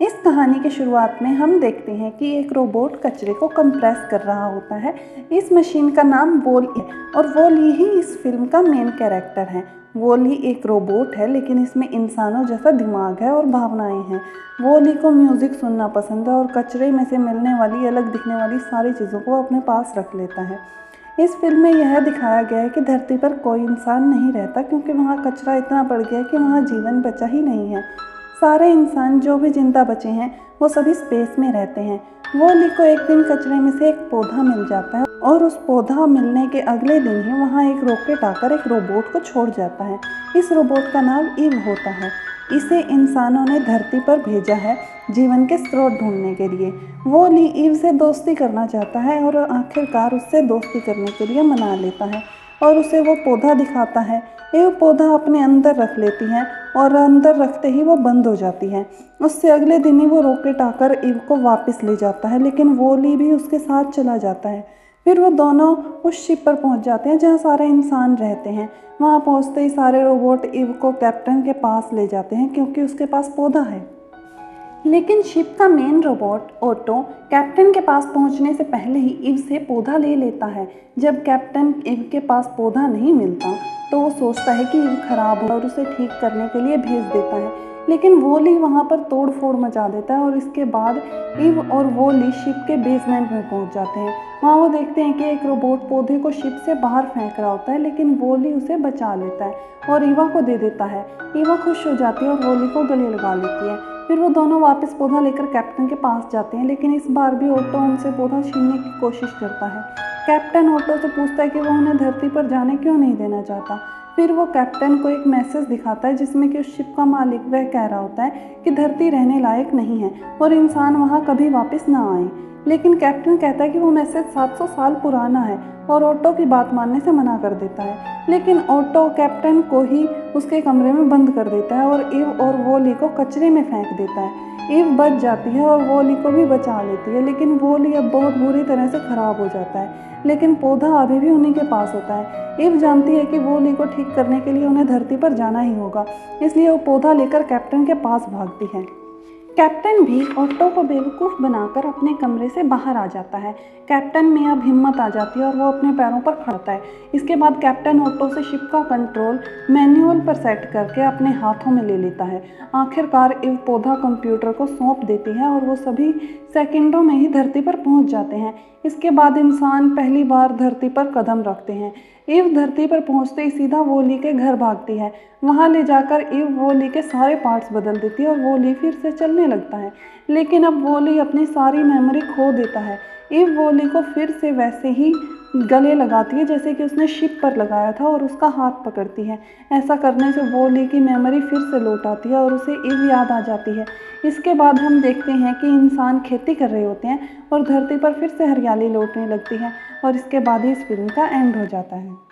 इस कहानी की शुरुआत में हम देखते हैं कि एक रोबोट कचरे को कंप्रेस कर रहा होता है। इस मशीन का नाम वॉल-ई है और वॉल-ई ही इस फिल्म का मेन कैरेक्टर है। वॉल-ई एक रोबोट है, लेकिन इसमें इंसानों जैसा दिमाग है और भावनाएं हैं। वॉल-ई को म्यूज़िक सुनना पसंद है और कचरे में से मिलने वाली अलग दिखने वाली सारी चीज़ों को अपने पास रख लेता है। इस फिल्म में यह दिखाया गया है कि धरती पर कोई इंसान नहीं रहता, क्योंकि वहाँ कचरा इतना बढ़ गया है कि वहाँ जीवन बचा ही नहीं है। सारे इंसान जो भी जिंदा बचे हैं वो सभी स्पेस में रहते हैं। वॉल-ई को एक दिन कचरे में से एक पौधा मिल जाता है और उस पौधा मिलने के अगले दिन ही वहाँ एक रॉकेट आकर एक रोबोट को छोड़ जाता है। इस रोबोट का नाम ईव होता है। इसे इंसानों ने धरती पर भेजा है जीवन के स्रोत ढूंढने के लिए। वॉल-ई ईव से दोस्ती करना चाहता है और आखिरकार उससे दोस्ती करने के लिए मना लेता है और उसे वो पौधा दिखाता है। ईव पौधा अपने अंदर रख लेती है और अंदर रखते ही वो बंद हो जाती है। उससे अगले दिन ही वो रॉकेट आकर ईव को वापस ले जाता है, लेकिन वॉल-ई भी उसके साथ चला जाता है। फिर वो दोनों उस शिप पर पहुंच जाते हैं जहां सारे इंसान रहते हैं। वहां पहुंचते ही सारे रोबोट ईव को कैप्टन के पास ले जाते हैं, क्योंकि उसके पास पौधा है। लेकिन शिप का मेन रोबोट ऑटो कैप्टन के पास पहुंचने से पहले ही ईव से पौधा ले लेता है। जब कैप्टन ईव के पास पौधा नहीं मिलता तो वो सोचता है कि ईव खराब हो और उसे ठीक करने के लिए भेज देता है, लेकिन वॉल-ई वहाँ पर तोड़ फोड़ मचा देता है और इसके बाद ईव और वॉल-ई शिप के बेसमेंट में पहुँच जाते हैं। वहाँ वो देखते हैं कि एक रोबोट पौधे को शिप से बाहर फेंक रहा होता है, लेकिन वॉल-ई उसे बचा लेता है और ईवा को दे देता है। ईवा खुश हो जाती है और वॉल-ई को गले लगा लेती है। फिर वो दोनों वापस पौधा लेकर कैप्टन के पास जाते हैं, लेकिन इस बार भी ऑटो उनसे पौधा छीनने की कोशिश करता है। कैप्टन ऑटो से पूछता है कि वो उन्हें धरती पर जाने क्यों नहीं देना चाहता। फिर वो कैप्टन को एक मैसेज दिखाता है जिसमें कि उस शिप का मालिक वह कह रहा होता है कि धरती रहने लायक नहीं है और इंसान वहाँ कभी वापस ना आए। लेकिन कैप्टन कहता है कि वो मैसेज 700 साल पुराना है और ऑटो की बात मानने से मना कर देता है। लेकिन ऑटो कैप्टन को ही उसके कमरे में बंद कर देता है और ईव और वॉल-ई को कचरे में फेंक देता है। ईव बच जाती है और वॉल-ई को भी बचा लेती है, लेकिन वॉल-ई अब बहुत बुरी तरह से खराब हो जाता है। लेकिन पौधा अभी भी उन्हीं के पास होता है। ईव जानती है कि वॉल-ई को ठीक करने के लिए उन्हें धरती पर जाना ही होगा, इसलिए वो पौधा लेकर कैप्टन के पास भागती है। कैप्टन भी ऑटो को बेवकूफ़ बनाकर अपने कमरे से बाहर आ जाता है। कैप्टन में अब हिम्मत आ जाती है और वो अपने पैरों पर खड़ा होता है। इसके बाद कैप्टन ऑटो से शिप का कंट्रोल मैनुअल पर सेट करके अपने हाथों में ले लेता है। आखिरकार ईव पौधा कंप्यूटर को सौंप देती है और वो सभी सेकंडों में ही धरती पर पहुंच जाते हैं। इसके बाद इंसान पहली बार धरती पर कदम रखते हैं। ईव धरती पर पहुंचते ही सीधा वॉल-ई के घर भागती है। वहां ले जाकर ईव वॉल-ई के सारे पार्ट्स बदल देती है और वॉल-ई फिर से चलने लगता है। लेकिन अब वॉल-ई अपनी सारी मेमोरी खो देता है। ईव वॉल-ई को फिर से वैसे ही गले लगाती है जैसे कि उसने शिप पर लगाया था और उसका हाथ पकड़ती है। ऐसा करने से वॉल-ई की मेमोरी फिर से लौट आती है और उसे ईव याद आ जाती है। इसके बाद हम देखते हैं कि इंसान खेती कर रहे होते हैं और धरती पर फिर से हरियाली लौटने लगती है और इसके बाद ही इस फिल्म का एंड हो जाता है।